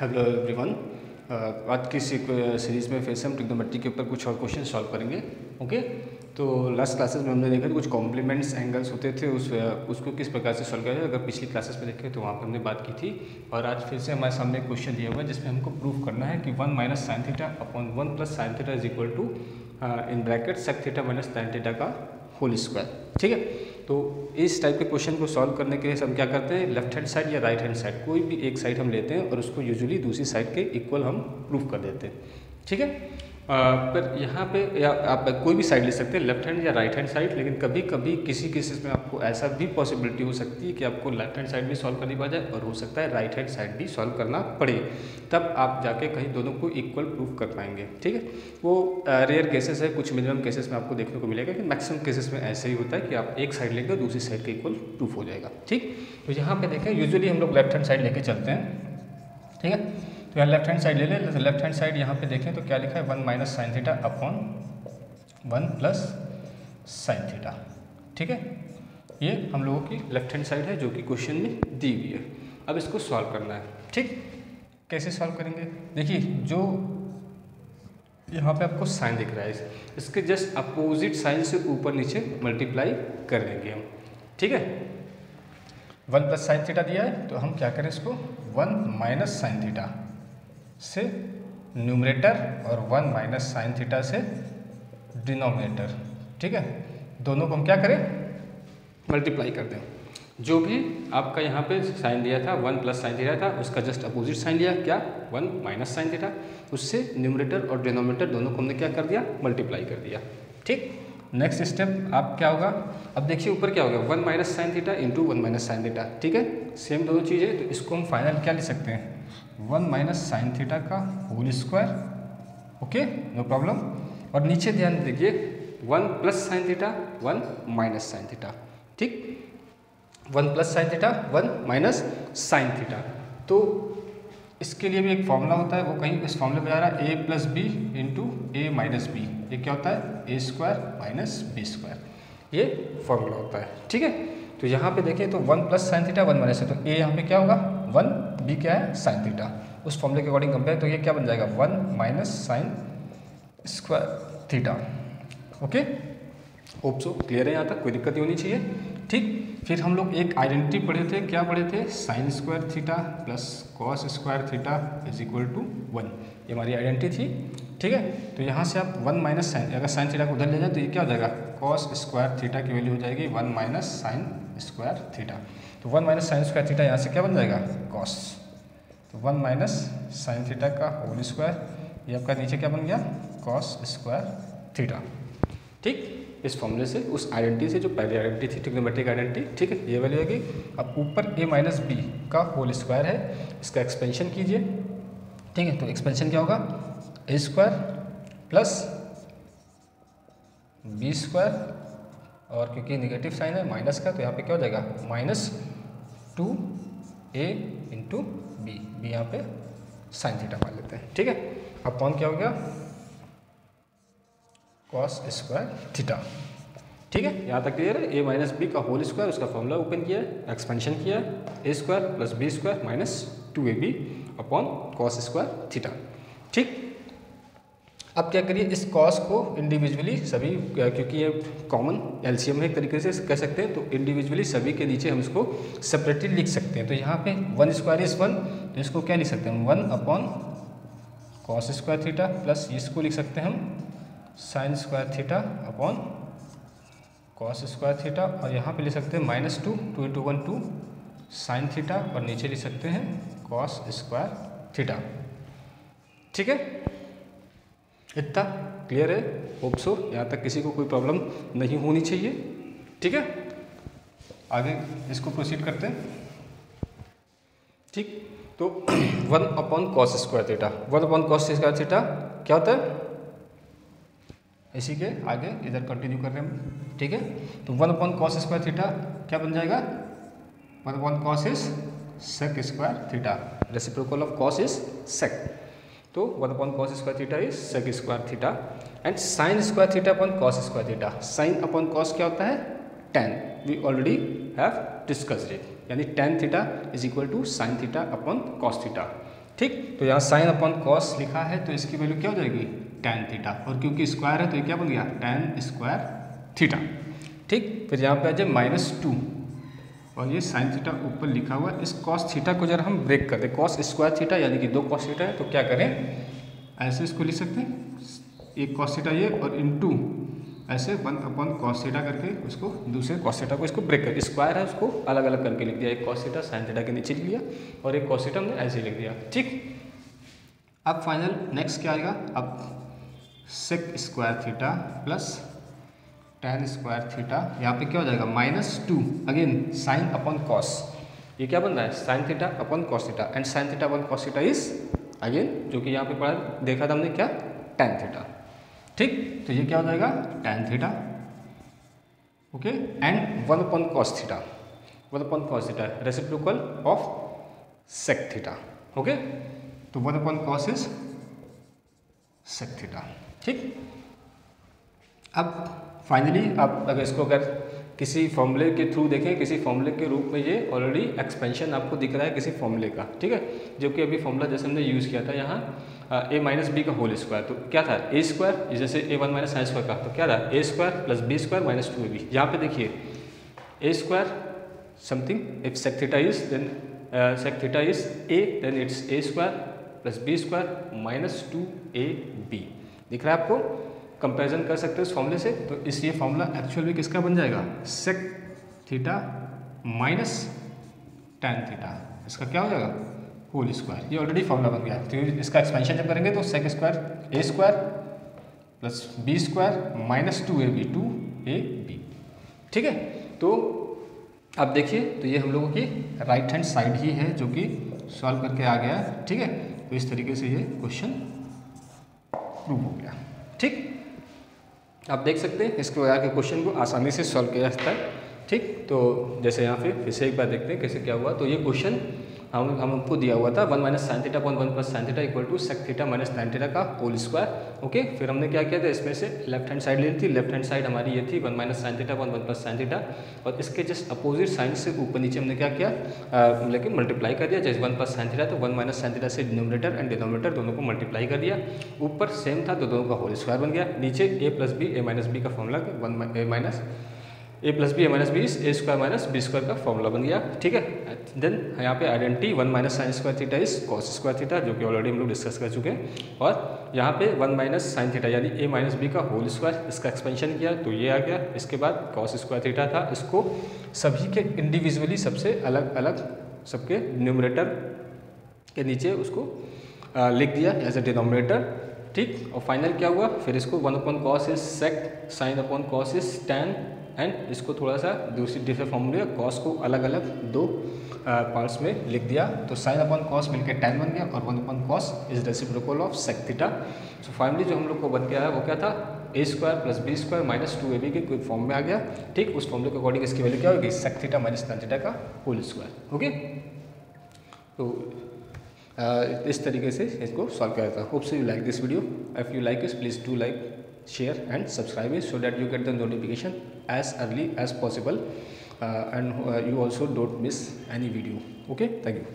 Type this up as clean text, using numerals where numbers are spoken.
Hello everyone. आज की series में फिर से हम ट्रिग्नोमेट्री के ऊपर कुछ और क्वेश्चन सॉल्व करेंगे। ओके, तो लास्ट क्लासेस में हमने देखा था कुछ कॉम्प्लीमेंट्स एंगल्स होते थे, उसको किस प्रकार से सॉल्व किया जाए। अगर पिछली क्लासेस में देखें तो वहाँ पर हमने बात की थी, और आज फिर से हमारे सामने क्वेश्चन दिया हुआ है जिसमें हमको प्रूव करना है कि 1 minus sine theta upon 1 plus sine theta is equal to in bracket sec theta minus tan theta का होल स्क्वायर। ठीक है, तो इस टाइप के क्वेश्चन को सॉल्व करने के लिए हम क्या करते हैं, लेफ्ट हैंड साइड या राइट हैंड साइड कोई भी एक साइड हम लेते हैं और उसको यूजुअली दूसरी साइड के इक्वल हम प्रूव कर देते हैं। ठीक है, पर यहाँ पे या आप कोई भी साइड ले सकते हैं, लेफ्ट हैंड या राइट हैंड साइड, लेकिन कभी कभी किसी केसेस में आपको ऐसा भी पॉसिबिलिटी हो सकती है कि आपको लेफ्ट हैंड साइड भी सॉल्व करनी पड़ जाए और हो सकता है राइट हैंड साइड भी सॉल्व करना पड़े, तब आप जाके कहीं दोनों को इक्वल प्रूफ कर पाएंगे। ठीक है, वो रेयर केसेस है, कुछ मिनिमम केसेस में आपको देखने को मिलेगा कि मैक्सिमम केसेस में ऐसे ही होता है कि आप एक साइड लेंगे दूसरी साइड के इक्वल प्रूफ हो जाएगा। ठीक, तो यहाँ पे देखें यूजुअली हम लोग लेफ्ट हैंड साइड लेके चलते हैं। ठीक है, तो यहाँ लेफ्ट हैंड साइड ले लें। लेफ्ट हैंड साइड यहाँ पे देखें तो क्या लिखा है, 1 minus sine theta upon 1 plus sine theta. ठीक है, ये हम लोगों की लेफ्ट हैंड साइड है जो कि क्वेश्चन में दी हुई है। अब इसको सॉल्व करना है। ठीक, कैसे सॉल्व करेंगे, देखिए जो यहाँ पे आपको साइन दिख रहा है, इसके जस्ट अपोजिट साइन से ऊपर नीचे मल्टीप्लाई कर देंगे हम। ठीक है, 1 प्लस साइन थीटा दिया है तो हम क्या करें, इसको 1 माइनस साइन थीटा से न्यूमरेटर और 1 माइनस साइन थीटा से डिनोमिनेटर। ठीक है, दोनों को हम क्या करें, मल्टीप्लाई कर दें। जो भी आपका यहाँ पे साइन दिया था 1 प्लस साइन थीटा था, उसका जस्ट अपोजिट साइन लिया, क्या 1 माइनस साइन थीटा, उससे न्यूमरेटर और डिनोमिनेटर दोनों को हमने क्या कर दिया, मल्टीप्लाई कर दिया। ठीक, नेक्स्ट स्टेप आप क्या होगा, अब देखिए ऊपर क्या होगा, 1 minus sine theta into 1 minus sine theta. ठीक है, सेम दोनों चीज़ें, तो इसको हम फाइनल क्या लिख सकते हैं, 1 माइनस साइन थीटा का whole square. Okay, no problem. और नीचे ध्यान दीजिए 1 plus sine theta 1 minus sine theta. ठीक, 1 plus sine theta 1 minus sine theta. तो इसके लिए भी एक फॉर्मूला होता है, वो कहीं इस फॉर्मूले में आ रहा है, ए प्लस बी इंटू ए माइनस बी। ये क्या होता है, A square minus B square, ये फॉर्मूला होता है। ठीक है, तो यहाँ पे देखें तो 1 प्लस साइन थीटा 1 माइनस है, तो ए यहाँ पे क्या होगा 1, बी क्या है साइन थीटा, उस फॉर्मूले के अकॉर्डिंग कंपेयर, तो ये क्या बन जाएगा 1 minus sign square theta. Okay, hope so clear है, यहाँ तक कोई दिक्कत नहीं होनी चाहिए। ठीक, फिर हम लोग एक आइडेंटिटी पढ़े थे, क्या पढ़े थे, sine square theta plus cos square theta is equal to 1, ये हमारी आइडेंटिटी थी। ठीक है, तो यहाँ से आप 1 माइनस साइन, अगर साइन थीटा को उधर ले जाए तो ये क्या हो जाएगा, कॉस स्क्वायर थीटा की वैल्यू हो जाएगी 1 माइनस साइन स्क्वायर थीटा। तो 1 माइनस साइन स्क्वायर थीटा यहाँ से क्या बन जाएगा, कॉस, तो 1 माइनस साइन थीटा का होल स्क्वायर, ये आपका नीचे क्या बन गया, कॉस स्क्वायर थीटा। ठीक, इस फॉर्मूले से, उस आइडेंटिटी से जो पहली आइडेंटिटी थी ट्रिग्नोमेट्रिक आइडेंटिटी। ठीक है, ये वैल्यू आएगी। अब ऊपर ए माइनस बी का होल स्क्वायर है, इसका एक्सपेंशन कीजिए। ठीक है, तो एक्सपेंशन क्या होगा, ए स्क्वायर प्लस बी स्क्वायर, और क्योंकि निगेटिव साइन है माइनस का, तो यहाँ पे क्या हो जाएगा minus 2a into B, B यहाँ पे साइन थीटा मान लेते हैं। ठीक है, अपॉन क्या हो गया, कॉस स्क्वायर थीटा। ठीक है, यहाँ तक क्लियर है। ए माइनस बी का होल स्क्वायर, उसका फॉर्मूला ओपन किया है, एक्सपेंशन किया है, A square plus B square minus 2ab upon cos square theta. ठीक, अब क्या करिए, इस कॉस को इंडिविजुअली सभी, क्योंकि ये कॉमन एलसीएम है एक तरीके से कह सकते हैं, तो इंडिविजुअली सभी के नीचे हम इसको सेपरेटली लिख सकते हैं। तो यहाँ पे 1 स्क्वायर इज 1, तो इसको क्या लिख सकते हैं, 1 upon cos square theta, plus इसको लिख सकते हैं हम sign square theta upon cos square theta, और यहाँ पे लिख सकते हैं -2, 2 इंटू 1 2 साइन थीटा, और नीचे लिख सकते हैं कॉस स्क्वायर थीटा। ठीक है, इतना क्लियर है, होप सो यहाँ तक किसी को कोई प्रॉब्लम नहीं होनी चाहिए। ठीक है, आगे इसको प्रोसीड करते हैं। ठीक, तो 1 upon cos square theta, 1 upon cos square theta क्या होता है, इसी के आगे इधर कंटिन्यू कर रहे हैं हम। ठीक है, तो 1 अपॉन कॉस स्क्वायर थीटा क्या बन जाएगा, 1 upon cos is sec square theta, reciprocal of cos is sec, तो 1 upon cos square theta is sec square theta, and sine square theta upon cos square theta. Sine upon cos क्या होता है, tan, we already have discussed it, यानी tan theta is equal to sine theta upon cos theta. ठीक, तो यहाँ sign upon cos लिखा है तो इसकी वैल्यू क्या हो जाएगी tan थीटा, और क्योंकि स्क्वायर है तो ये क्या बन गया tan स्क्वायर थीटा। ठीक, फिर यहाँ पे आ जाए -2 और ये साइन थीटा ऊपर लिखा हुआ है। इस कॉस थीटा को जरा हम ब्रेक कर दें, कॉस स्क्वायर थीटा यानी कि 2 कॉस थीटा है, तो क्या करें ऐसे इसको लिख सकते हैं, एक कॉस थीटा ये और इनटू ऐसे 1 अपॉन कॉस थीटा करके उसको दूसरे कॉस थीटा को इसको ब्रेक कर, स्क्वायर है उसको अलग अलग करके लिख दिया, एक कॉस थीटा साइन थीटा के नीचे लिख लिया और एक कॉस थीटा हमने ऐसे ही लिख दिया। ठीक, अब फाइनल नेक्स्ट क्या आएगा, अब sec square theta plus tan square theta, यहाँ पे क्या हो जाएगा -2 अगेन साइन अपॉन कॉस, ये क्या बन रहा है sign theta upon cos theta and sign theta upon cos theta is again जो कि यहाँ पे पढ़ा देखा था हमने क्या tan थीटा। ठीक, तो ये क्या हो जाएगा tan theta okay and 1 upon cos theta, 1 upon cos theta reciprocal of sec theta okay, तो 1 upon cos is sec theta. ठीक, अब फाइनली आप अगर इसको अगर किसी फॉर्मूले के थ्रू देखें, किसी फॉर्मूले के रूप में ये ऑलरेडी एक्सपेंशन आपको दिख रहा है किसी फॉर्मूले का, ठीक है, जो कि अभी फॉर्मूला जैसे हमने यूज़ किया था यहाँ a माइनस बी का होल स्क्वायर, तो क्या था ए स्क्वायर जैसे a1 माइनस साइन स्क्वायर का, तो क्या था A square plus B square minus 2ab। यहाँ पे देखिए A square something if sec theta is then sec theta is a then it's A square plus B square minus 2ab। दिख रहा है आपको, कंपैरिजन कर सकते हो इस फॉर्मूले से, तो इस ये फॉर्मूला एक्चुअल में किसका बन जाएगा sec theta minus tan theta, इसका क्या हो जाएगा होल स्क्वायर, ये ऑलरेडी फॉर्मूला बन गया। तो इसका एक्सपेंशन जब करेंगे तो sec square A square plus B square minus 2ab। ठीक है, तो अब देखिए तो ये हम लोगों की राइट हैंड साइड ही है जो कि सॉल्व करके आ गया। ठीक है, तो इस तरीके से ये क्वेश्चन प्रूव हो गया। ठीक, आप देख सकते हैं इसको के क्वेश्चन को आसानी से सॉल्व किया जाता है। ठीक, तो जैसे यहाँ पे फिर से एक बार देखते हैं कैसे क्या हुआ। तो ये क्वेश्चन हमको दिया हुआ था 1 minus sine theta upon 1 plus sine theta equal to sec theta minus tan theta का होल स्क्वायर। ओके, फिर हमने क्या किया था इसमें से लेफ्ट हैंड साइड ली थी, लेफ्ट हैंड साइड हमारी ये थी 1 minus sine theta upon 1 plus sine theta, और इसके जस्ट अपोजिट साइन से ऊपर नीचे हमने क्या किया लेकिन मल्टीप्लाई कर दिया, जैसे 1 प्लस साइन थीटा तो 1 माइनस साइन थीटा से डिनोमिनेटर एंड डिनोमिनेटर दोनों को मल्टीप्लाई कर दिया, ऊपर सेम था तो दोनों का होल स्क्वायर बन गया, नीचे ए प्लस बी ए माइनस बी का फॉर्मूला ए प्लस बी ए माइनस बी ए स्क्वायर माइनस बी स्क्वायर का फॉर्मूला बन गया। ठीक है, देन यहाँ पे identity 1 minus sign square theta is cos square theta जो कि ऑलरेडी हम लोग डिस्कस कर चुके हैं, और यहाँ पे 1 माइनस साइन थीटा यानी ए माइनस बी का होल स्क्वायर, इसका एक्सपेंशन किया तो ये आ गया। इसके बाद कॉस स्क्वायर थीटा था, इसको सभी के इंडिविजुअली सबसे अलग अलग सबके न्यूमरेटर के नीचे उसको लिख दिया एज ए डिनोमिनेटर। ठीक, और फाइनल क्या हुआ, फिर इसको 1 upon cos is sec, sine upon cos is tan, and इसको थोड़ा सा दूसरे फॉर्मूले कॉस को अलग अलग दो पार्ट्स में लिख दिया, तो साइन अपॉन कॉस मिलकर tan बन गया और 1 upon cos is reciprocal of sec theta. So finally जो हम लोग को बन गया है वो क्या था A square plus B square minus 2ab के कोई फॉर्म में आ गया। ठीक, उस फॉर्मूले के अकॉर्डिंग इसकी वैल्यू क्या होगी sec theta minus tan theta का होल स्क्वायर। ओके, तो इस तरीके से इसको सॉल्व किया जाता है। Hope so you like this video, if you like this please do like, share and subscribe it so that you get the notification as early as possible and you also don't miss any video. Okay, thank you.